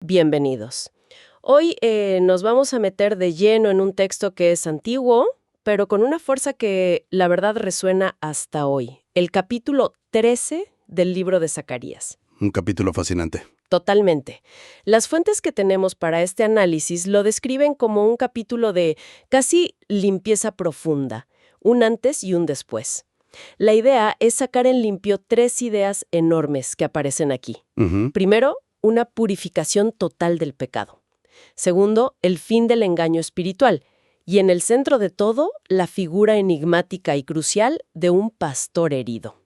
Bienvenidos. Hoy nos vamos a meter de lleno en un texto que es antiguo, pero con una fuerza que la verdad resuena hasta hoy. El capítulo 13 del libro de Zacarías. Un capítulo fascinante. Totalmente. Las fuentes que tenemos para este análisis lo describen como un capítulo de casi limpieza profunda, un antes y un después. La idea es sacar en limpio 3 ideas enormes que aparecen aquí. Primero, una purificación total del pecado. Segundo, el fin del engaño espiritual. Y en el centro de todo, la figura enigmática y crucial de un pastor herido.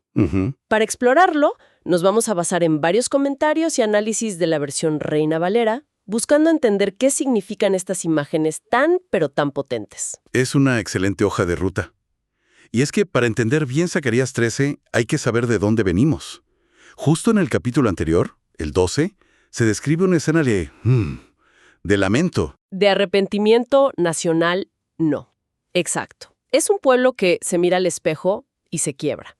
Para explorarlo, nos vamos a basar en varios comentarios y análisis de la versión Reina Valera, buscando entender qué significan estas imágenes tan, pero tan potentes. Es una excelente hoja de ruta. Y es que para entender bien Zacarías 13 hay que saber de dónde venimos. Justo en el capítulo anterior, el 12, se describe una escena de lamento. De arrepentimiento nacional, no. Exacto. Es un pueblo que se mira al espejo y se quiebra.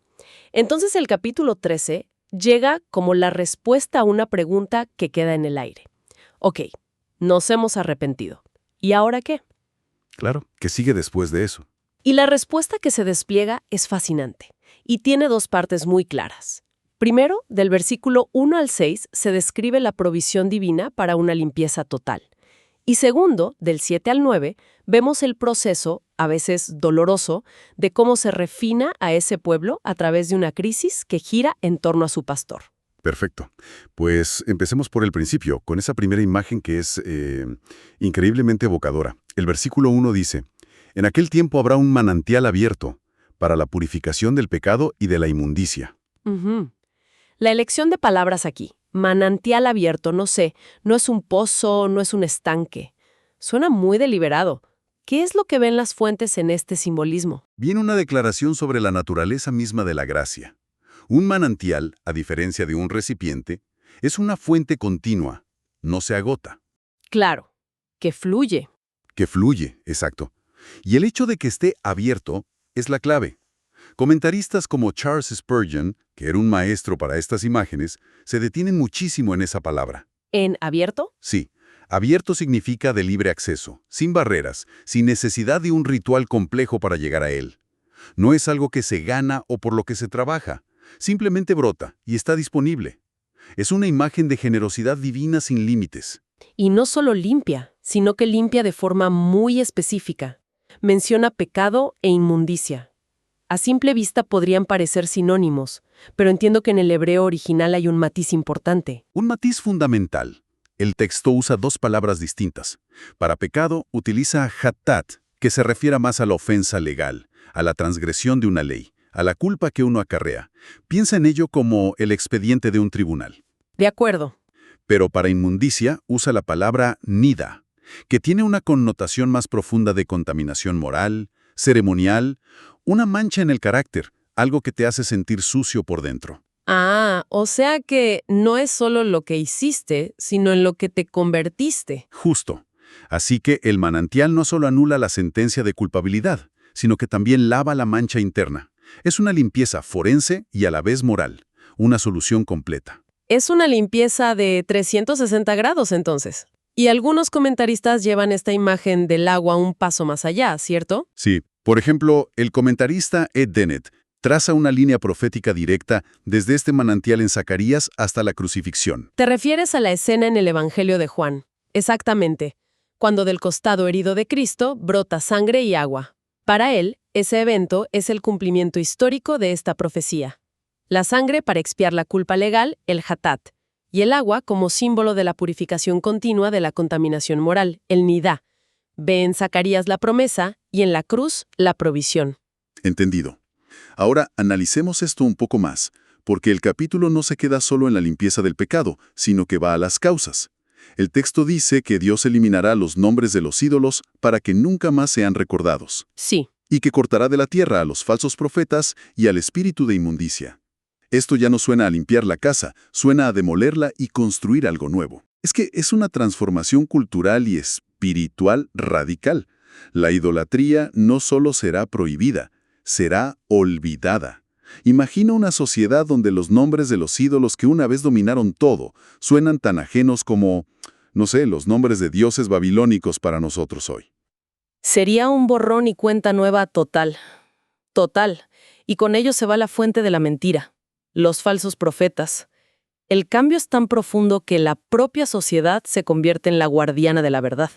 Entonces el capítulo 13 llega como la respuesta a una pregunta que queda en el aire. Ok, nos hemos arrepentido. ¿Y ahora qué? Claro, ¿qué sigue después de eso? Y la respuesta que se despliega es fascinante y tiene 2 partes muy claras. Primero, del versículo 1 al 6 se describe la provisión divina para una limpieza total. Y segundo, del 7 al 9, vemos el proceso, a veces doloroso, de cómo se refina a ese pueblo a través de una crisis que gira en torno a su pastor. Perfecto. Pues empecemos por el principio, con esa primera imagen que es increíblemente evocadora. El versículo 1 dice: «En aquel tiempo habrá un manantial abierto para la purificación del pecado y de la inmundicia». La elección de palabras aquí, manantial abierto, no es un pozo, no es un estanque. Suena muy deliberado. ¿Qué es lo que ven las fuentes en este simbolismo? Viene una declaración sobre la naturaleza misma de la gracia. Un manantial, a diferencia de un recipiente, es una fuente continua, no se agota. Claro, que fluye. Que fluye, exacto. Y el hecho de que esté abierto es la clave. Comentaristas como Charles Spurgeon, que era un maestro para estas imágenes, se detienen muchísimo en esa palabra. ¿En abierto? Sí, abierto significa de libre acceso, sin barreras, sin necesidad de un ritual complejo para llegar a él. No es algo que se gana o por lo que se trabaja, simplemente brota y está disponible. Es una imagen de generosidad divina sin límites. Y no solo limpia, sino que limpia de forma muy específica. Menciona pecado e inmundicia. A simple vista podrían parecer sinónimos, pero entiendo que en el hebreo original hay un matiz importante. Un matiz fundamental. El texto usa 2 palabras distintas. Para pecado utiliza hatat, que se refiere más a la ofensa legal, a la transgresión de una ley, a la culpa que uno acarrea. Piensa en ello como el expediente de un tribunal. De acuerdo. Pero para inmundicia usa la palabra nida, que tiene una connotación más profunda de contaminación moral, ceremonial, una mancha en el carácter, algo que te hace sentir sucio por dentro. Ah, o sea que no es solo lo que hiciste, sino en lo que te convertiste. Justo. Así que el manantial no solo anula la sentencia de culpabilidad, sino que también lava la mancha interna. Es una limpieza forense y a la vez moral, una solución completa. Es una limpieza de 360 grados, entonces. Y algunos comentaristas llevan esta imagen del agua un paso más allá, ¿cierto? Sí. Por ejemplo, el comentarista Ed Dennett traza una línea profética directa desde este manantial en Zacarías hasta la crucifixión. Te refieres a la escena en el Evangelio de Juan. Exactamente. Cuando del costado herido de Cristo brota sangre y agua. Para él, ese evento es el cumplimiento histórico de esta profecía. La sangre para expiar la culpa legal, el hatat, y el agua como símbolo de la purificación continua de la contaminación moral, el nidá. Ve en Zacarías la promesa y en la cruz la provisión. Entendido. Ahora analicemos esto un poco más, porque el capítulo no se queda solo en la limpieza del pecado, sino que va a las causas. El texto dice que Dios eliminará los nombres de los ídolos para que nunca más sean recordados. Sí. Y que cortará de la tierra a los falsos profetas y al espíritu de inmundicia. Esto ya no suena a limpiar la casa, suena a demolerla y construir algo nuevo. Es que es una transformación cultural y espiritual radical. La idolatría no solo será prohibida, será olvidada. Imagina una sociedad donde los nombres de los ídolos que una vez dominaron todo suenan tan ajenos como no sé, los nombres de dioses babilónicos para nosotros hoy. Sería un borrón y cuenta nueva total. Total. Y con ello se va la fuente de la mentira. Los falsos profetas. El cambio es tan profundo que la propia sociedad se convierte en la guardiana de la verdad.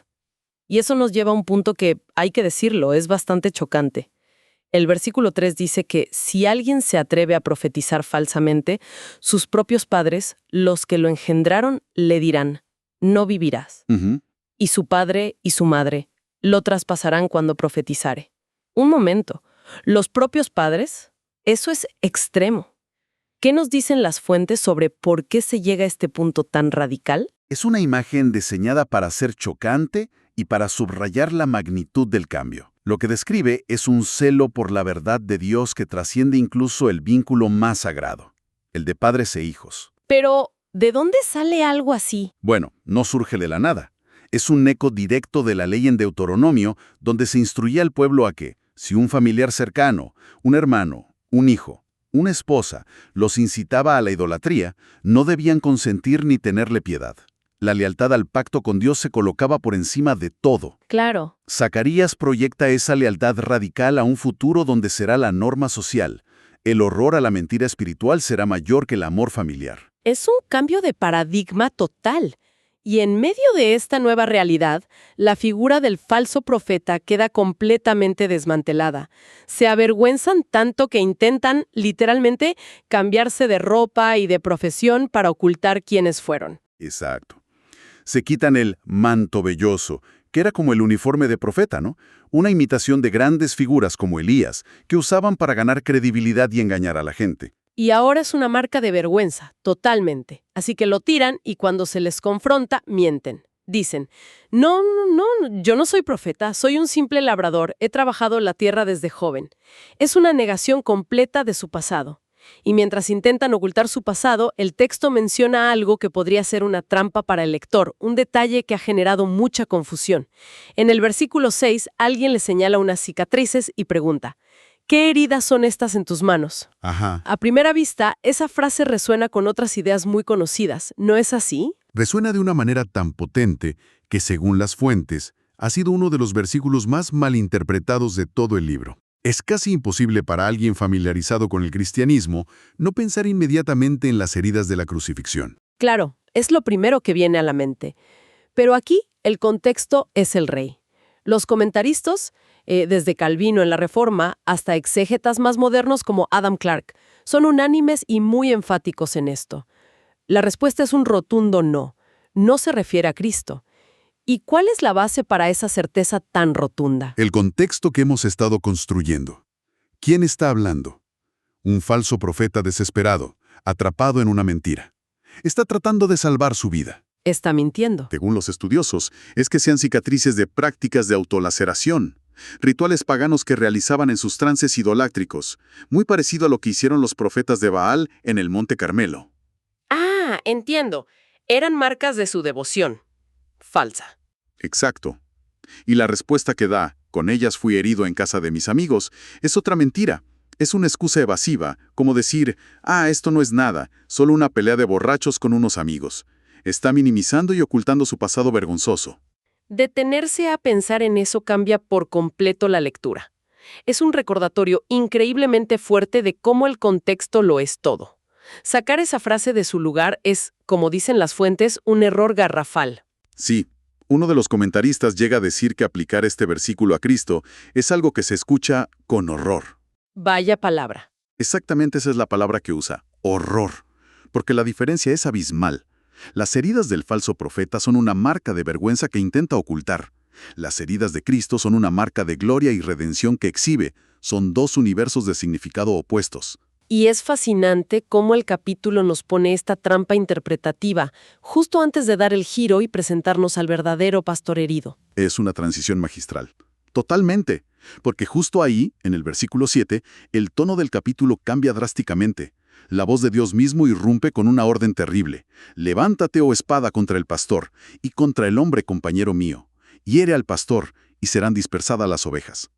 Y eso nos lleva a un punto que, hay que decirlo, es bastante chocante. El versículo 3 dice que si alguien se atreve a profetizar falsamente, sus propios padres, los que lo engendraron, le dirán, no vivirás. Ujú. Y su padre y su madre lo traspasarán cuando profetizare. Un momento, ¿los propios padres? Eso es extremo. ¿Qué nos dicen las fuentes sobre por qué se llega a este punto tan radical? Es una imagen diseñada para ser chocante y para subrayar la magnitud del cambio. Lo que describe es un celo por la verdad de Dios que trasciende incluso el vínculo más sagrado, el de padres e hijos. Pero, ¿de dónde sale algo así? Bueno, no surge de la nada. Es un eco directo de la ley en Deuteronomio, donde se instruía al pueblo a que, si un familiar cercano, un hermano, un hijo, una esposa, los incitaba a la idolatría, no debían consentir ni tenerle piedad. La lealtad al pacto con Dios se colocaba por encima de todo. Claro. Zacarías proyecta esa lealtad radical a un futuro donde será la norma social. El horror a la mentira espiritual será mayor que el amor familiar. Es un cambio de paradigma total. Y en medio de esta nueva realidad, la figura del falso profeta queda completamente desmantelada. Se avergüenzan tanto que intentan, literalmente, cambiarse de ropa y de profesión para ocultar quiénes fueron. Exacto. Se quitan el manto velloso, que era como el uniforme de profeta, ¿no? Una imitación de grandes figuras como Elías, que usaban para ganar credibilidad y engañar a la gente. Y ahora es una marca de vergüenza, totalmente. Así que lo tiran y cuando se les confronta, mienten. Dicen, no, yo no soy profeta, soy un simple labrador, he trabajado la tierra desde joven. Es una negación completa de su pasado. Y mientras intentan ocultar su pasado, el texto menciona algo que podría ser una trampa para el lector, un detalle que ha generado mucha confusión. En el versículo 6, alguien le señala unas cicatrices y pregunta, ¿qué heridas son estas en tus manos? Ajá. A primera vista, esa frase resuena con otras ideas muy conocidas, ¿no es así? Resuena de una manera tan potente que, según las fuentes, ha sido uno de los versículos más malinterpretados de todo el libro. Es casi imposible para alguien familiarizado con el cristianismo no pensar inmediatamente en las heridas de la crucifixión. Claro, es lo primero que viene a la mente. Pero aquí el contexto es el rey. Los comentaristas, desde Calvino en la Reforma hasta exégetas más modernos como Adam Clarke, son unánimes y muy enfáticos en esto. La respuesta es un rotundo no. No se refiere a Cristo. ¿Y cuál es la base para esa certeza tan rotunda? El contexto que hemos estado construyendo. ¿Quién está hablando? Un falso profeta desesperado, atrapado en una mentira. Está tratando de salvar su vida. Está mintiendo. Según los estudiosos, es que sean cicatrices de prácticas de autolaceración, rituales paganos que realizaban en sus trances idolátricos, muy parecido a lo que hicieron los profetas de Baal en el Monte Carmelo. Ah, entiendo. Eran marcas de su devoción. Falsa. Exacto. Y la respuesta que da, con ellas fui herido en casa de mis amigos, es otra mentira. Es una excusa evasiva, como decir, esto no es nada, solo una pelea de borrachos con unos amigos. Está minimizando y ocultando su pasado vergonzoso. Detenerse a pensar en eso cambia por completo la lectura. Es un recordatorio increíblemente fuerte de cómo el contexto lo es todo. Sacar esa frase de su lugar es, como dicen las fuentes, un error garrafal. Sí, uno de los comentaristas llega a decir que aplicar este versículo a Cristo es algo que se escucha con horror. Vaya palabra. Exactamente esa es la palabra que usa, horror, porque la diferencia es abismal. Las heridas del falso profeta son una marca de vergüenza que intenta ocultar. Las heridas de Cristo son una marca de gloria y redención que exhibe. Son dos universos de significado opuestos. Y es fascinante cómo el capítulo nos pone esta trampa interpretativa, justo antes de dar el giro y presentarnos al verdadero pastor herido. Es una transición magistral. Totalmente. Porque justo ahí, en el versículo 7, el tono del capítulo cambia drásticamente. La voz de Dios mismo irrumpe con una orden terrible. Levántate, oh espada, contra el pastor, y contra el hombre compañero mío. Hiere al pastor, y serán dispersadas las ovejas.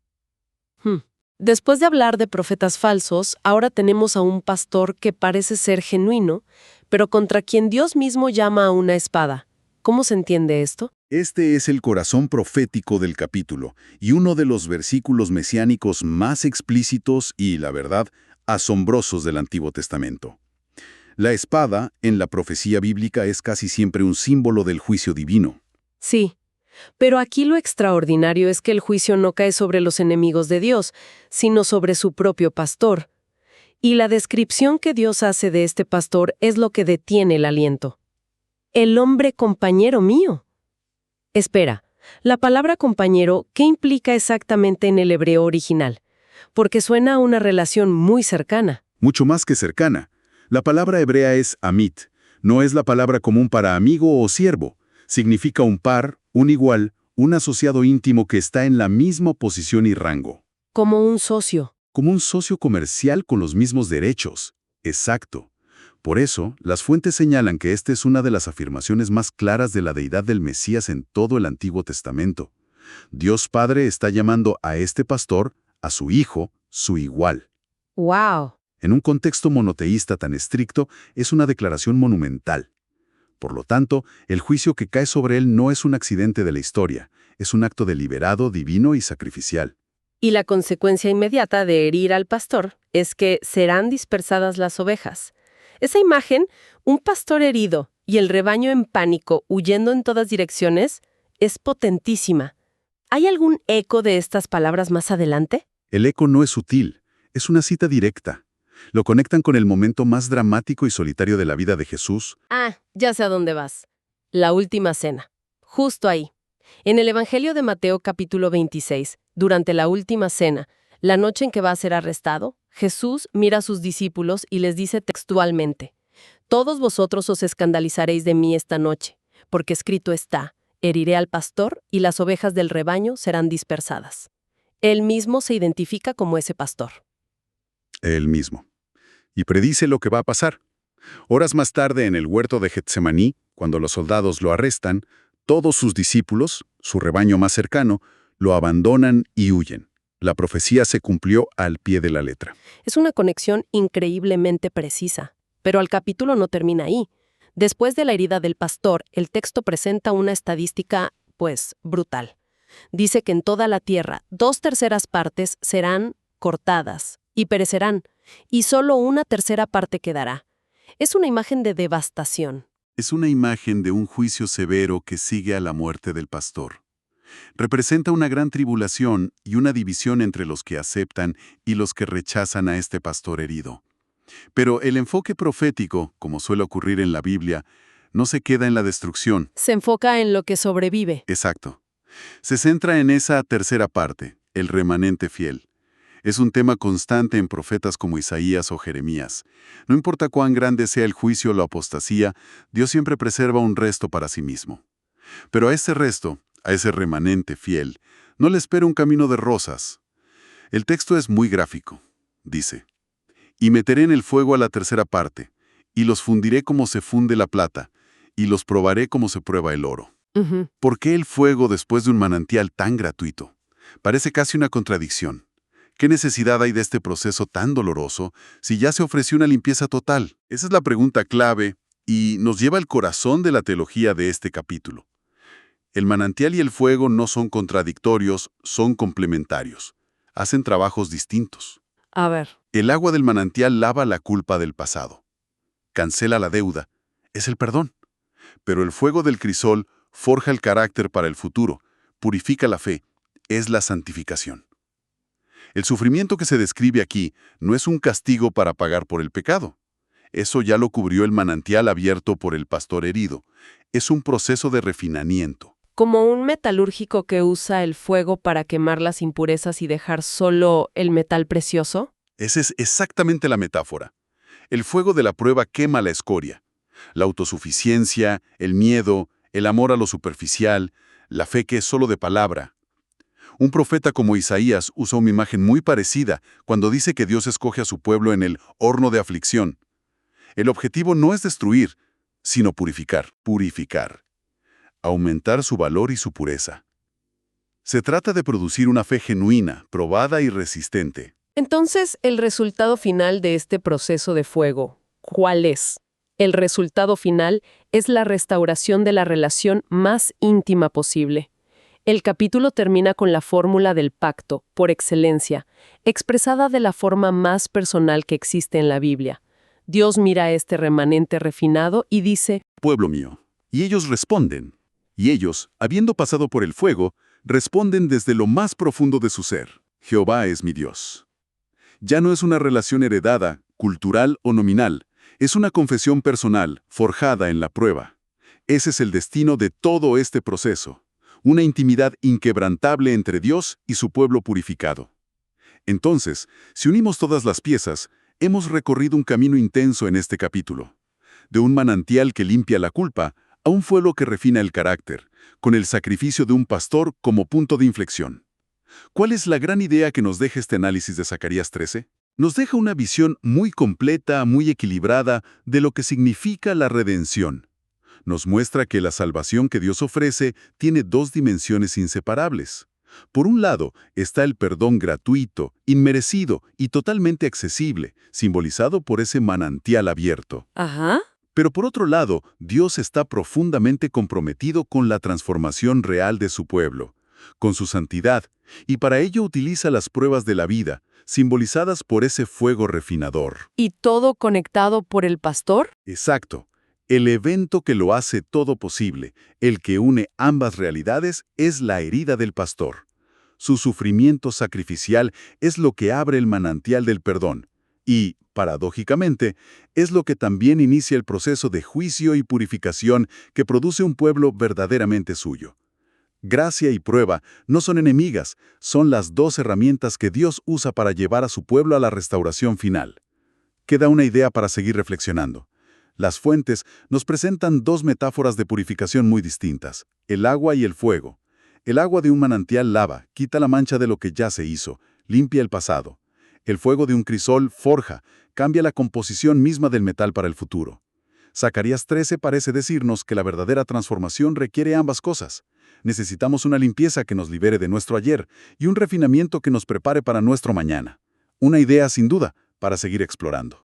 Después de hablar de profetas falsos, ahora tenemos a un pastor que parece ser genuino, pero contra quien Dios mismo llama a una espada. ¿Cómo se entiende esto? Este es el corazón profético del capítulo y uno de los versículos mesiánicos más explícitos y, la verdad, asombrosos del Antiguo Testamento. La espada, en la profecía bíblica, es casi siempre un símbolo del juicio divino. Sí, pero aquí lo extraordinario es que el juicio no cae sobre los enemigos de Dios, sino sobre su propio pastor. Y la descripción que Dios hace de este pastor es lo que detiene el aliento. El hombre compañero mío. Espera, la palabra compañero, ¿qué implica exactamente en el hebreo original? Porque suena a una relación muy cercana. Mucho más que cercana. La palabra hebrea es amit. No es la palabra común para amigo o siervo. Significa un par, un igual, un asociado íntimo que está en la misma posición y rango. Como un socio. Como un socio comercial con los mismos derechos. Exacto. Por eso, las fuentes señalan que esta es una de las afirmaciones más claras de la deidad del Mesías en todo el Antiguo Testamento. Dios Padre está llamando a este pastor, a su hijo, su igual. ¡Wow! En un contexto monoteísta tan estricto, es una declaración monumental. Por lo tanto, el juicio que cae sobre él no es un accidente de la historia, es un acto deliberado, divino y sacrificial. Y la consecuencia inmediata de herir al pastor es que serán dispersadas las ovejas. Esa imagen, un pastor herido y el rebaño en pánico huyendo en todas direcciones, es potentísima. ¿Hay algún eco de estas palabras más adelante? El eco no es sutil, es una cita directa. Lo conectan con el momento más dramático y solitario de la vida de Jesús. Ya sé a dónde vas. La última cena. Justo ahí. En el Evangelio de Mateo capítulo 26, durante la última cena, la noche en que va a ser arrestado, Jesús mira a sus discípulos y les dice textualmente: «Todos vosotros os escandalizaréis de mí esta noche, porque escrito está, heriré al pastor y las ovejas del rebaño serán dispersadas». Él mismo se identifica como ese pastor. Él mismo. Y predice lo que va a pasar. Horas más tarde, en el huerto de Getsemaní, cuando los soldados lo arrestan, todos sus discípulos, su rebaño más cercano, lo abandonan y huyen. La profecía se cumplió al pie de la letra. Es una conexión increíblemente precisa. Pero el capítulo no termina ahí. Después de la herida del pastor, el texto presenta una estadística, brutal. Dice que en toda la tierra, 2/3 partes serán cortadas y perecerán, y solo 1/3 parte quedará. Es una imagen de devastación. Es una imagen de un juicio severo que sigue a la muerte del pastor. Representa una gran tribulación y una división entre los que aceptan y los que rechazan a este pastor herido. Pero el enfoque profético, como suele ocurrir en la Biblia, no se queda en la destrucción. Se enfoca en lo que sobrevive. Exacto. Se centra en esa tercera parte, el remanente fiel. Es un tema constante en profetas como Isaías o Jeremías. No importa cuán grande sea el juicio o la apostasía, Dios siempre preserva un resto para sí mismo. Pero a ese resto, a ese remanente fiel, no le espera un camino de rosas. El texto es muy gráfico. Dice: «Y meteré en el fuego a la tercera parte, y los fundiré como se funde la plata, y los probaré como se prueba el oro». ¿Por qué el fuego después de un manantial tan gratuito? Parece casi una contradicción. ¿Qué necesidad hay de este proceso tan doloroso si ya se ofreció una limpieza total? Esa es la pregunta clave y nos lleva al corazón de la teología de este capítulo. El manantial y el fuego no son contradictorios, son complementarios. Hacen trabajos distintos. A ver. El agua del manantial lava la culpa del pasado. Cancela la deuda. Es el perdón. Pero el fuego del crisol forja el carácter para el futuro, purifica la fe, es la santificación. El sufrimiento que se describe aquí no es un castigo para pagar por el pecado. Eso ya lo cubrió el manantial abierto por el pastor herido. Es un proceso de refinamiento. Como un metalúrgico que usa el fuego para quemar las impurezas y dejar solo el metal precioso. Esa es exactamente la metáfora. El fuego de la prueba quema la escoria. La autosuficiencia, el miedo, el amor a lo superficial, la fe que es solo de palabra. Un profeta como Isaías usa una imagen muy parecida cuando dice que Dios escoge a su pueblo en el horno de aflicción. El objetivo no es destruir, sino purificar. Aumentar su valor y su pureza. Se trata de producir una fe genuina, probada y resistente. Entonces, el resultado final de este proceso de fuego, ¿cuál es? El resultado final es la restauración de la relación más íntima posible. El capítulo termina con la fórmula del pacto, por excelencia, expresada de la forma más personal que existe en la Biblia. Dios mira a este remanente refinado y dice: Pueblo mío. Y ellos responden. Y ellos, habiendo pasado por el fuego, responden desde lo más profundo de su ser. Jehová es mi Dios. Ya no es una relación heredada, cultural o nominal. Es una confesión personal, forjada en la prueba. Ese es el destino de todo este proceso. Una intimidad inquebrantable entre Dios y su pueblo purificado. Entonces, si unimos todas las piezas, hemos recorrido un camino intenso en este capítulo. De un manantial que limpia la culpa a un fuego que refina el carácter, con el sacrificio de un pastor como punto de inflexión. ¿Cuál es la gran idea que nos deja este análisis de Zacarías 13? Nos deja una visión muy completa, muy equilibrada de lo que significa la redención. Nos muestra que la salvación que Dios ofrece tiene dos dimensiones inseparables. Por un lado, está el perdón gratuito, inmerecido y totalmente accesible, simbolizado por ese manantial abierto. Ajá. Pero por otro lado, Dios está profundamente comprometido con la transformación real de su pueblo, con su santidad, y para ello utiliza las pruebas de la vida, simbolizadas por ese fuego refinador. ¿Y todo conectado por el pastor? Exacto. El evento que lo hace todo posible, el que une ambas realidades, es la herida del pastor. Su sufrimiento sacrificial es lo que abre el manantial del perdón y, paradójicamente, es lo que también inicia el proceso de juicio y purificación que produce un pueblo verdaderamente suyo. Gracia y prueba no son enemigas, son las dos herramientas que Dios usa para llevar a su pueblo a la restauración final. Queda una idea para seguir reflexionando. Las fuentes nos presentan dos metáforas de purificación muy distintas, el agua y el fuego. El agua de un manantial lava, quita la mancha de lo que ya se hizo, limpia el pasado. El fuego de un crisol forja, cambia la composición misma del metal para el futuro. Zacarías 13 parece decirnos que la verdadera transformación requiere ambas cosas. Necesitamos una limpieza que nos libere de nuestro ayer y un refinamiento que nos prepare para nuestro mañana. Una idea, sin duda, para seguir explorando.